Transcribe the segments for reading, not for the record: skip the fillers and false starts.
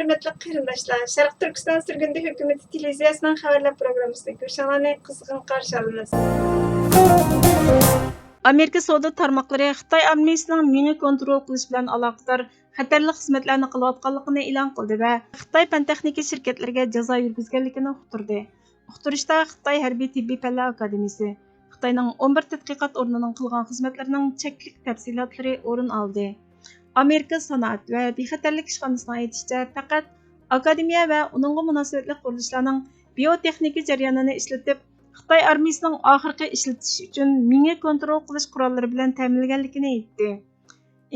hörmetli qarindoshlar, Sharq Turkiston Surgundi hukumati televiziyasining xabarlar programmasiga ko'rishinglarni qizg'in qarshi olamiz. Amerika savdo tarmoqlari Xitoy armiyasining meni kontrol qilish bilan aloqador xatarli xizmatlarni qilayotganligini e'lon qildi va Xitoy fan-texnika shirkatlariga jazo yurgizganligini uqtirdi. Uqtirishda Xitoy Harbiy tibbiy fanlar akademiyasi Xitoyning 11 tadqiqot o'rnining qilgan xizmatlarining cheklik tafsilotlari o'rin oldi. Amerika sanoat va bexatarlik ishxonasining aytishicha, faqat akademiya va uningga munosabatli qurilishlarning biotexnika jarayonini ishlatib, Xitoy armiyasining oxirgi ishlatish uchun meni kontrol qilish qurollari bilan ta'minlanganligini aytdi.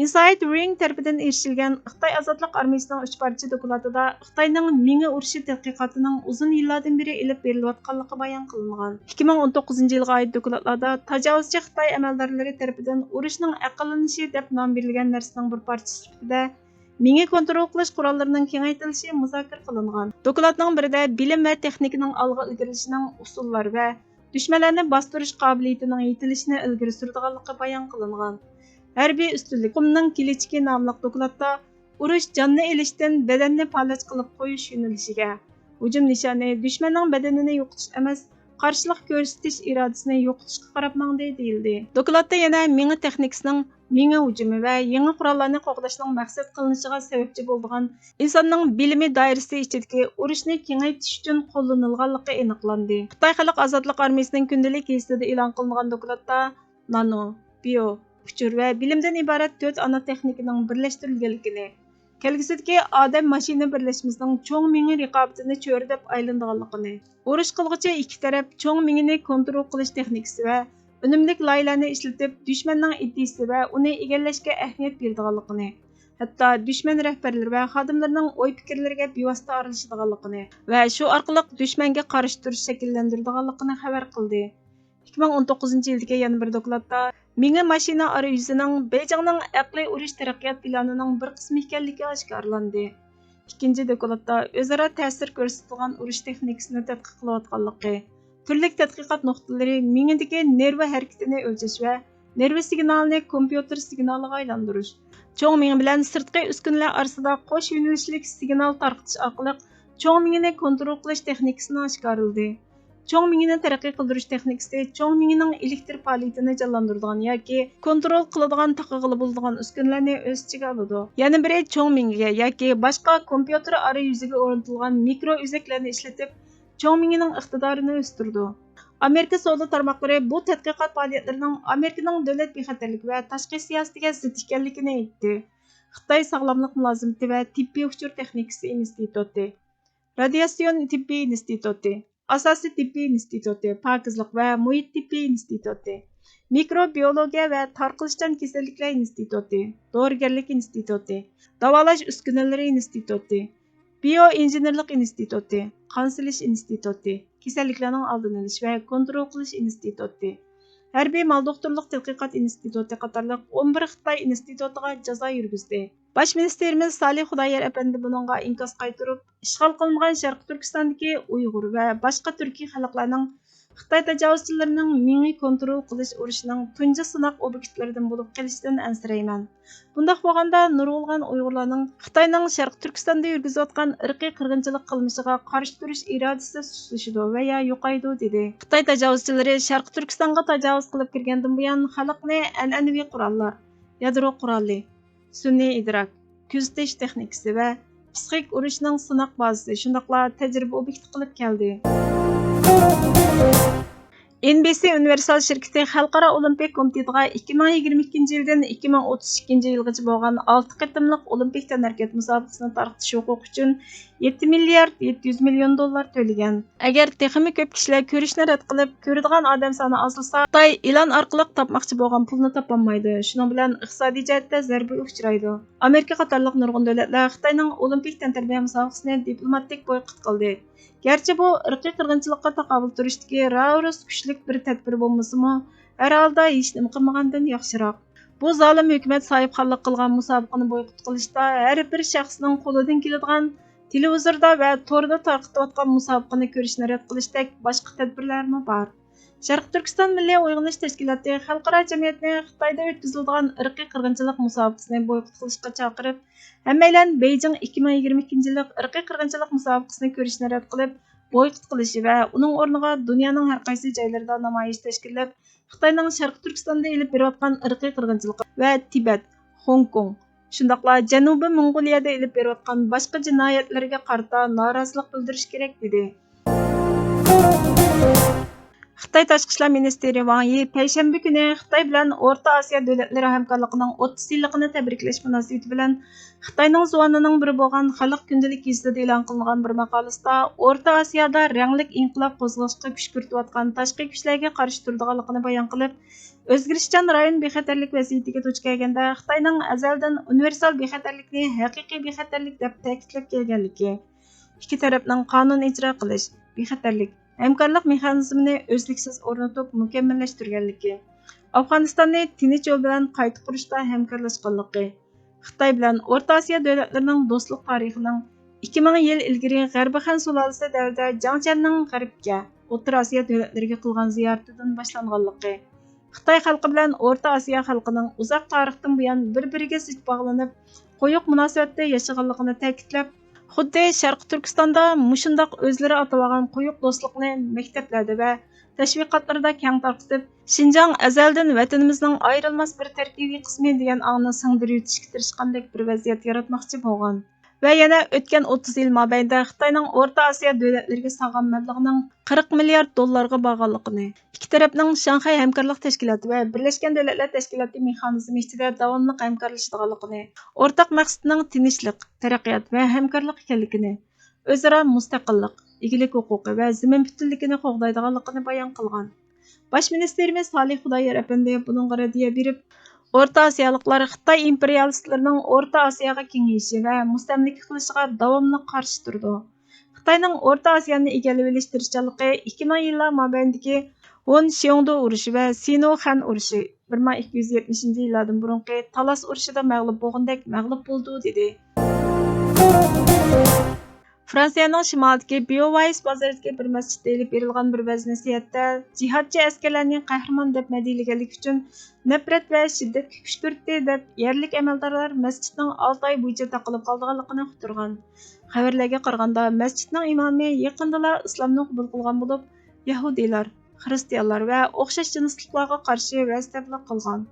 Inside Ring tarafidan erishilgan Xitoy ozodlik armiyasining 3 parcha dokladida Xitoyning meni urushi tadqiqotining uzun yillardan beri ilib berilayotganligi bayon qilingan. 2019 yilga oid dokladlarda tajovuzchi Xitoy amaldorlari tarafidan urushning aqllanishi deb nom berilgan narsaning bir parchasi sifatida meni kontrol qilish qurollarining kengaytirilishi muzokara qilingan. Dokladning birida bilim va texnikaning olg'a ilgarilishining usullari va dushmanlarni bostirish qobiliyatining yetilishini ilgari suradiganligi bayon qilingan. Harbiy ustunlik hukumining kelechagi nomli dokladda urush jonni elishdan badanni palaj qilib qo'yish yo'nalishiga, hujum nishoni dushmanning badanini yo'qotish emas, qarshilik ko'rsatish irodasini yo'qotishga qarab mangdi deyildi. Dokladda yana meni texnikasining meni hujumi va yangi qurollarni qo'g'dashning maqsad qilinishiga sababchi bo'lgan insonning bilimi doirasi ichidagi urushni kengaytirish uchun qo'llanilganligi aniqlandi. Xitoy xalq ozodlik armiyasining kundalik gazetida e'lon qilingan dokladda nano, bio uchur va bilimdan iborat 4 ana texnikaning birlashtirilganligini, kelgusidagi odam-mashina birlashmasining cho'ng mingi raqobatini cho'ri deb aylanadiganligini, urush qilg'ichi ikki taraf cho'ng mingini kontrol qilish texnikasi va unumli loyihalarni ishlatib, dushmanning iddiasi va uni egallashga ahamiyat beradiganligini, hatto dushman rahbarlari va xodimlarining o'y-fikrlariga bevosita aralashadiganligini va shu orqali dushmanga qarshi turish shakllantiradiganligini xabar qildi. 2019 yildagi yana bir dokladda meni mashina arayüzining Beijingning aqliy urush taraqqiyot planining bir qismi ekanligi oshkorlandi. Ikkinchi dokladda o'zaro ta'sir ko'rsatilgan urush texnikasini tadqiq qilayotganligi, turli tadqiqot nuqtalari mengidagi nerv harakatini o'lchash va nerv signalini kompyuter signaliga aylantirish, cho'ng ming bilan sirtqi uskunalar orasida qo'sh yo'nalishlik signal tarqatish orqali cho'ng mingni kontrol qilish texnikasini oshkorladi. Cho'ng mingni taraqqiy qildirish texnikasi cho'ng mingining elektr faoliyatini jonlantiradigan yoki kontrol qiladigan taqig'ili bo'ladigan uskunalarni o'z ichiga oladi. Yana biri cho'ng mingiga yoki boshqa kompyuter arayüziga o'rnatilgan mikro o'zaklarni ishlatib, cho'ng mingining iqtidorini o'stirdi. Amerika savdo tarmoqlari bu tadqiqot faoliyatlarining Amerikaning davlat bexatarligi va tashqi siyosatiga zid ekanligini aytdi. Xitoy sog'lomlik mulozimati va tibbiy uchur texnikasi instituti, radiatsion tibbiy instituti, Asosiy tibbiy instituti, pokizlik va muhit tibbiy instituti, mikrobiologiya va tarqalishchan kasalliklar instituti, dorigarlik instituti, davolash uskunalari instituti, bioinjenerlik instituti, qon silish instituti, kasalliklarning oldini olish va kontrol qilish instituti, harbiy mal doktorlik tadqiqot instituti qatorliq 11 Xitoy institutiga jazo yurgizdi. Baş ministerimiz Salih Xudoyer apandi buningga inkos qaytarib, ishg'ol qilingan Sharq Turkistondagi Uyg'ur va boshqa turkiy xalqlarning Xitoy tajovuzchilarining meni kontrol qilish urushining tunji sinoq obyektlaridan bo'lib qolishidan ansirayman. Bundaq bo'lganda nurg'ulg'an Uyg'urlarning Xitoyning Sharq Turkistonda yurgizayotgan irqiy qirg'inchilik qilmishiga qarshi turish irodasi sustlashidi va ya yo'qaydi dedi. Xitoy tajovuzchilari Sharq Turkistonga tajovuz qilib kirgandan buyon xalqni an'anaviy qurollar, yadro quroli, sun'iy idrok, kuzatish texnikasi va psixik urushning sinoq bazasi shundaqla tajriba obyekti qilib keldi. NBC Universal şirketi Xalqaro Olimpik komitetiga 2022 yildan 2032 yilgacha bo'lgan 6 qitimliq Olimpik tanharkat musobaqasini tarqatish huquqi uchun 7 milliard 700 million dollar to'lagan. Agar texmi ko'p kishilar ko'rishni rad qilib, ko'radigan odam soni ozilsa, Xitoy e'lon orqali topmoqchi bo'lgan pulni topolmaydi. Shuning bilan iqtisodiy jihatda zarba uchraydi. Amerika qatorliq nurg'un davlatlar Xitoyning Olimpik tantarbiya musobaqasini diplomatik boykot qildi. Gerçi bu irqiy qirg'inchilikqa taqobil turishdagi raus kuchlik bir tadbir bo'lmasa-mu, har holda hech nima qilmagandan yaxshiroq. Bu zolim hukumat sohibxonlik qilgan musobaqani boykot qilishda har bir shaxsning qo'lidan keladigan televizorda va to'rda tarqatayotgan musobaqani ko'rishni rad qilishdek boshqa tadbirlarmi bor. Sharq Turkiston Milliy Uyg'unish Tashkiloti xalqaro jamiyatni Xitoyda o'tkaziladigan irqiy qirg'inchilik musobaqasini boykot qilishga chaqirib, hammaylar Beijing 2022 yillik irqiy qirg'inchilik musobaqasini ko'rishni rad qilib, boykot qilishi va uning o'rniga dunyoning har qaysi joylarida namoyish tashkillab, Xitoyning Sharq Turkistonda elib berayotgan irqiy qirg'inchilik va Tibet, Hong Kong, shundaqla Janubiy Mong'oliyada elib berayotgan boshqa jinoyatlarga qarata norozilik bildirish kerak dedi. Xitoy Tashqi ishlar ministri Wang Yi payshanba kuni Xitoy bilan O'rta Osiyo davlatlari hamkorligining 30 yilligini tabriklash munosabati bilan Xitoyning zuonining biri bo'lgan Xalq kundalik gazetida e'lon qilingan bir maqolasida O'rta Osiyoda ranglik inqilob qo'zg'ashga kuch kiritayotgan tashqi kuchlarga qarshi turadiganligini bayon qilib, o'zgarishchan rayon bexatarlik vaziyatiga duch kelganda Xitoyning azaldan universal bexatarlikni haqiqiy bexatarlik deb ta'kidlab kelganligi, ikki tarafning qonun ijro qilish, bexatarlik hamkorlik mexanizmini o'zliksiz o'rnatib mukammallashtirganligi, Afg'onistonni tinch yo'l bilan qayta qurishda hamkorlashganligi, Xitoy bilan O'rta Osiyo davlatlarining do'stlik tarixining 2000 yil ilgari G'arbi-Xan sulolasi davrida Jang Channing G'arbga, O'rta Osiyo davlatlariga qilgan ziyoratidan boshlanganligi, Xitoy xalqi bilan O'rta Osiyo xalqining uzoq tarixdan buyon bir-biriga zich bog'lanib, qo'yiq munosabatda yashaganligini ta'kidlab, xuddi Sharq Turkistonda mushundoq o'zlari atavagan qo'yiq do'stlikni maktablarda va tashviqotlarda keng tarqatib, Xinjiang azaldan vatanimizning ayrilmas bir tarkibiy qismi degan ongni singdirib yutishga tirishgandek bir vaziyat yaratmoqchi bo'lgan. Va yana o'tgan 30 yil mobaynida Xitoyning O'rta Osiyo davlatlariga solgan mablag'ining 40 milliard dollarga borganligini, ikki tarafning Shanxay hamkorlik tashkiloti va Birlashgan Davlatlar Tashkiloti mexanizmi ichida davomli hamkorlashganligini, o'rtaq maqsadning tinchlik, taraqqiyot va hamkorlik ekanligini, o'zaro mustaqillik, egilik huquqi va zamin butunligini qo'g'daydiganligini bayon qilgan. Bosh ministerimiz Salih Xudoyor apandi buningga raddiya berib, O'rta Osiyoliklar Xitoy imperialistlarining O'rta Osiyoga kengayishi va mustamlika qilishiga davomli qarshi turdi. Xitoyning O'rta Osiyoni egallab olish tirishchanligi 2000 yillar mobaynidagi Hun Xiongdu urushi va Sino-Han urushi 1270-yillardan burungi Talas urushida mag'lub bo'lgandek mag'lub bo'ldi dedi. Fransiyaning shimolidagi Beauvais bozoridagi bir masjidda elib berilgan bir vaz-nasihatda jihodchi askarlarning qahramon deb madhiyalanganligi uchun nafrat va shiddatga kuch kiritdi deb yerlik amaldorlar masjidning 6 oy bo'yicha taqilib qolganligini uqtirgan. Xabarlarga qaraganda masjidning imomi yaqindala islomni qabul qilgan bo'lib, yahudiylar, xristianlar va o'xshash jinsliklarga qarshi va'z tabliq qilgan.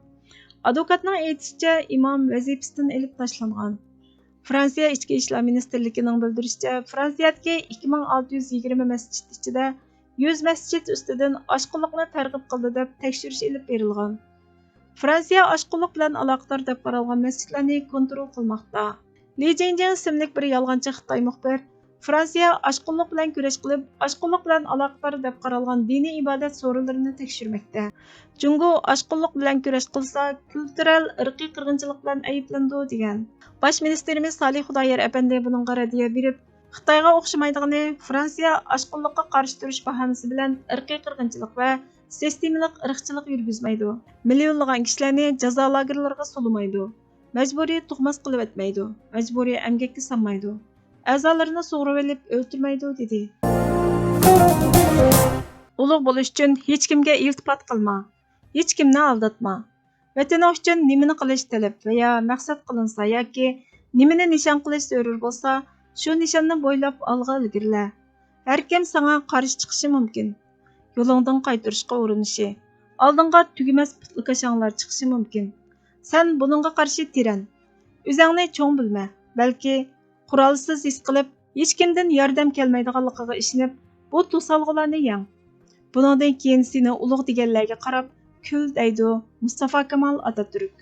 Advokatning aytishicha, imom vazifasidan elib tashlangan. Fransiya Ichki ishlar ministrligining bildirishicha, Fransiyadagi 2620 masjid ichida 100 masjid ustidan oshqo'lliqni targ'ib qildi deb tekshirish elib berilgan. Fransiya oshqo'lliq bilan aloqador deb qaralgan masjidlarni kontrol qilmoqda. Li Jingjing ismli bir yolg'onchi Xitoy muxbir Fransiya oshqo'lliq bilan kurash qilib, oshqo'lliq bilan aloqador deb qaralgan diniy ibodat so'rinlarini tekshirmoqda. Jungo oshqo'lliq bilan kurash qilsa, kultural irqiy qirg'inchilik bilan ayblandi degan. Bosh ministerimiz Salih Xudoyor apandi buningga raddiya berib, Xitoyga o'xshamaydigani Fransiya oshqo'lliqqa qarshi turish bahonasi bilan irqiy qirg'inchilik va sistemalik irqchilik yurgizmaydi. Millionlagan kishilarni jazo lagerlariga solamaydi. Majburiy tug'mas qilib etmaydi. Majburiy emgakka solmaydi. A'zolarini sug'urib olib o'ltirmaydi dedi. Ulug' bo'lish uchun hech kimga iltifot qilma. Hech kimni aldatma. Vatan uchun nimani qilish talab va ya maqsad qilinsa yoki nimani nishon qilish zarur bo'lsa, shu nishonni bo'ylab olg'a ilgirla. Har kim senga qarshi chiqishi mumkin. Yo'lingdan qaytarishga urinishi, oldinga tugamas putlukashanglar chiqishi mumkin. Sen buningga qarshi tiran. O'zingni cho'ng bilma, balki qurolsiz his qilib, hech kimdan yordam kelmaydiganligiga ishonib, bu to'salg'ularni yang. Buningdan keyin seni ulug' deganlarga qarab kul deydi Mustafa Kemal Atatürk.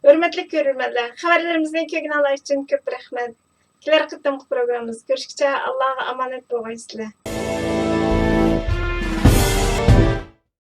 Hurmatli ko'ruvchilar, xabarlarimizni ko'rgan uchun ko'p rahmat. Kelar qitimli programmamiz ko'rishguncha Allohga omonat bo'lgaysizlar.